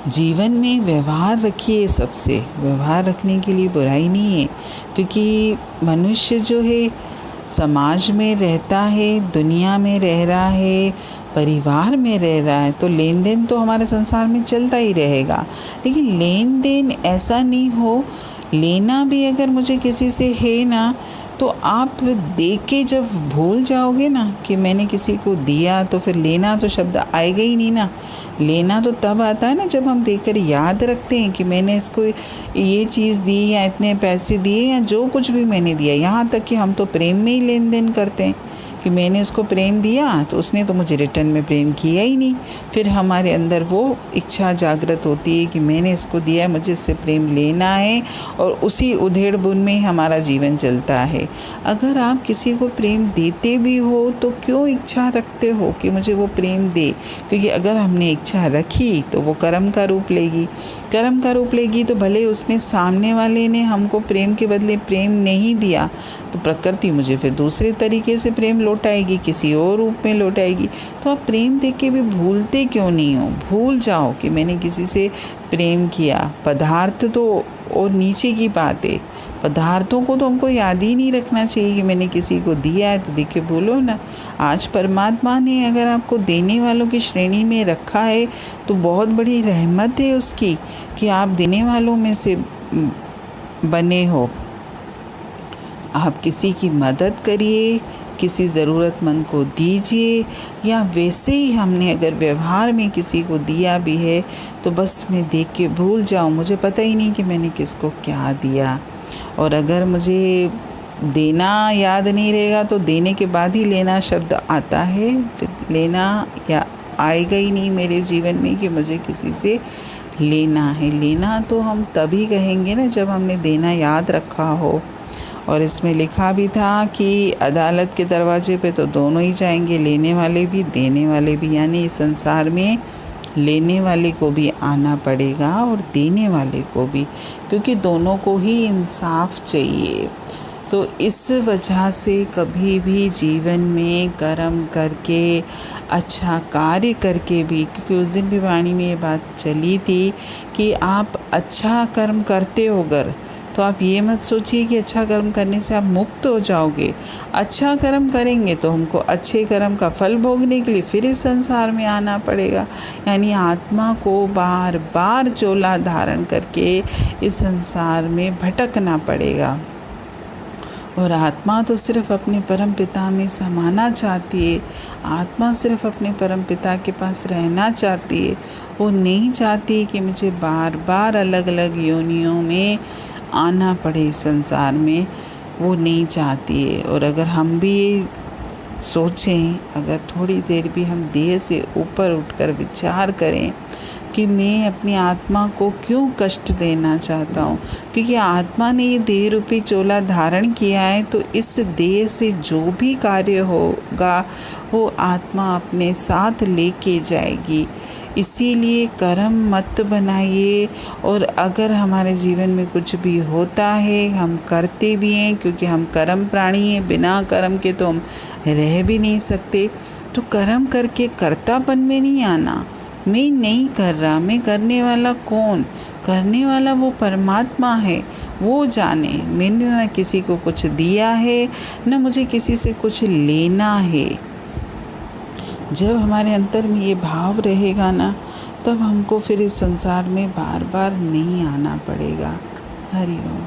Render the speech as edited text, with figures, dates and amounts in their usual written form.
जीवन में व्यवहार रखिए। सबसे व्यवहार रखने के लिए बुराई नहीं है, क्योंकि मनुष्य जो है समाज में रहता है, दुनिया में रह रहा है, परिवार में रह रहा है, तो लेन देन तो हमारे संसार में चलता ही रहेगा। लेकिन लेन देन ऐसा नहीं हो, लेना भी अगर मुझे किसी से है ना, तो आप दे के जब भूल जाओगे ना कि मैंने किसी को दिया, तो फिर लेना तो शब्द आएगा ही नहीं ना। लेना तो तब आता है ना जब हम देकर याद रखते हैं कि मैंने इसको ये चीज़ दी या इतने पैसे दिए या जो कुछ भी मैंने दिया। यहाँ तक कि हम तो प्रेम में ही लेन देन करते हैं कि मैंने उसको प्रेम दिया तो उसने तो मुझे रिटर्न में प्रेम किया ही नहीं। फिर हमारे अंदर वो इच्छा जागृत होती है कि मैंने इसको दिया है, मुझे इससे प्रेम लेना है, और उसी उधेड़ बुन में हमारा जीवन चलता है। अगर आप किसी को प्रेम देते भी हो तो क्यों इच्छा रखते हो कि मुझे वो प्रेम दे? क्योंकि अगर हमने इच्छा रखी तो वो कर्म का रूप लेगी। कर्म का रूप लेगी तो भले उसने, सामने वाले ने हमको प्रेम के बदले प्रेम नहीं दिया, तो प्रकृति मुझे फिर दूसरे तरीके से प्रेम लौटाएगी, किसी और रूप में लौटाएगी। तो आप प्रेम देख के भी भूलते क्यों नहीं हो? भूल जाओ कि मैंने किसी से प्रेम किया। पदार्थ तो और नीचे की बात है, पदार्थों को तो हमको याद ही नहीं रखना चाहिए कि मैंने किसी को दिया है, तो देखे भूलो ना। आज परमात्मा ने अगर आपको देने वालों की श्रेणी में रखा है तो बहुत बड़ी रहमत है उसकी कि आप देने वालों में से बने हो। आप किसी की मदद करिए, किसी ज़रूरतमंद को दीजिए, या वैसे ही हमने अगर व्यवहार में किसी को दिया भी है तो बस मैं देख के भूल जाऊँ, मुझे पता ही नहीं कि मैंने किसको क्या दिया। और अगर मुझे देना याद नहीं रहेगा तो देने के बाद ही लेना शब्द आता है, फिर लेना या आएगा ही नहीं मेरे जीवन में कि मुझे किसी से लेना है। लेना तो हम तभी कहेंगे ना जब हमने देना याद रखा हो। और इसमें लिखा भी था कि अदालत के दरवाजे पे तो दोनों ही जाएंगे, लेने वाले भी देने वाले भी। यानी इस संसार में लेने वाले को भी आना पड़ेगा और देने वाले को भी, क्योंकि दोनों को ही इंसाफ चाहिए। तो इस वजह से कभी भी जीवन में कर्म करके, अच्छा कार्य करके भी, क्योंकि उस दिन भी वाणी में ये बात चली थी कि आप अच्छा कर्म करते हो अगर, तो आप ये मत सोचिए कि अच्छा कर्म करने से आप मुक्त हो जाओगे। अच्छा कर्म करेंगे तो हमको अच्छे कर्म का फल भोगने के लिए फिर इस संसार में आना पड़ेगा। यानी आत्मा को बार बार चोला धारण करके इस संसार में भटकना पड़ेगा। और आत्मा तो सिर्फ अपने परम पिता में समाना चाहती है। आत्मा सिर्फ अपने परम पिता के पास रहना चाहती है। वो नहीं चाहती कि मुझे बार बार अलग अलग योनियों में आना पड़े संसार में, वो नहीं चाहती है। और अगर हम भी सोचें, अगर थोड़ी देर भी हम देह से ऊपर उठकर विचार करें कि मैं अपनी आत्मा को क्यों कष्ट देना चाहता हूँ, क्योंकि आत्मा ने ये देह रूपी चोला धारण किया है, तो इस देह से जो भी कार्य होगा वो आत्मा अपने साथ लेके जाएगी। इसीलिए कर्म मत बनाइए। और अगर हमारे जीवन में कुछ भी होता है, हम करते भी हैं, क्योंकि हम कर्म प्राणी हैं, बिना कर्म के तो हम रह भी नहीं सकते। तो कर्म करके कर्तापन में नहीं आना, मैं नहीं कर रहा, मैं करने वाला कौन? करने वाला वो परमात्मा है, वो जाने। मैंने ना किसी को कुछ दिया है, न मुझे किसी से कुछ लेना है। जब हमारे अंतर में ये भाव रहेगा ना, तब हमको फिर इस संसार में बार बार नहीं आना पड़ेगा। हरि ओम।